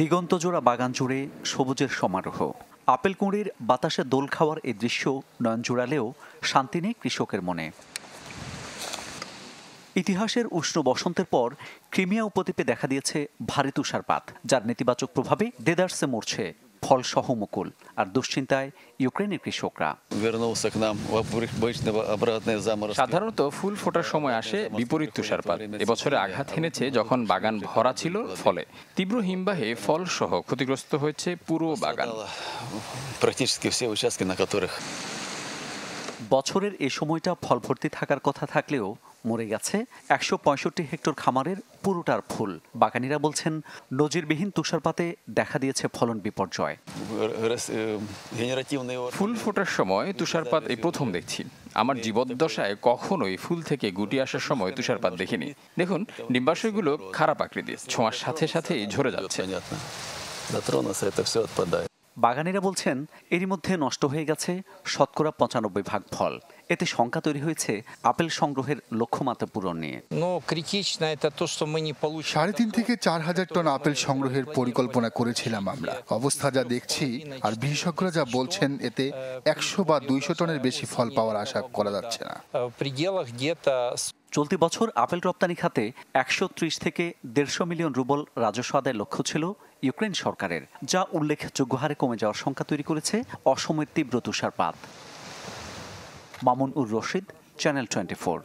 দিগন্তজোড়া বাগান জুড়ে সবুজের সমারোহ। আপেল কুঁড়ির বাতাসে দোল খাওয়ার এই দৃশ্য নয়ন জুড়ালেও শান্তি নেই কৃষকের মনে। ইতিহাসের উষ্ণ বসন্তের পর ক্রিমিয়া উপদ্বীপে দেখা দিয়েছে ভারী তুষারপাত, যার নেতিবাচক প্রভাবে দেদারসে মরছে ফল সহ মুকুল। আর দুশ্চিন্তায় ইউক্রেনের কৃষকরা। সাধারণত ফুল ফোটার সময় আসে বিপরীত তুষারপাত। এবছরে আঘাত হেনেছে যখন বাগান ভরা ছিল ফলে। তীব্র হিমবাহে ফল সহ ক্ষতিগ্রস্ত হয়েছে পুরো বাগান। বছরের এ সময়টা ফল ভর্তি থাকার কথা থাকলেও মরে গেছে ১৬৫ হেক্টর খামারের পুরোটার ফুল। বাগানিরা বলছেন, নজিরবিহীন তুষারপাতে দেখা দিয়েছে ফলন বিপর্যয়। ফুল ফোটার সময় তুষারপাত এই প্রথম দেখছি। আমার জীবদ্দশায় কখনোই ফুল থেকে গুটি আসার সময় তুষারপাত দেখিনি। দেখুন, ডিম্বাশয়গুলো খারাপ আকৃতির, ছোঁয়ার সাথে সাথেই ঝরে যাচ্ছে। বাগানিরা বলছেন, এরই মধ্যে নষ্ট হয়ে গেছে শতকরা ৯৫% ফল। এতে শঙ্কা তৈরি হয়েছে আপেল সংগ্রহের লক্ষ্যমাত্রা পূরণ নিয়ে। ৩.৫ থেকে ৪,০০০ টন আপেল সংগ্রহের পরিকল্পনা করেছিলাম আমরা। অবস্থা যা দেখছি আর বিশেষজ্ঞরা যা বলছেন, এতে ১০০ বা ২০০ টনের বেশি ফল পাওয়ার আশা করা যাচ্ছে না। চলতি বছর আপেল রপ্তানি খাতে ১৩০ থেকে ১৫০ মিলিয়ন রুবল রাজস্ব আদায়ের লক্ষ্য ছিল ইউক্রেন সরকারের, যা উল্লেখযোগ্য হারে কমে যাওয়ার শঙ্কা তৈরি করেছে অসময়ের তীব্র তুষারপাত। মামুন উর রশিদ, চ্যানেল 24।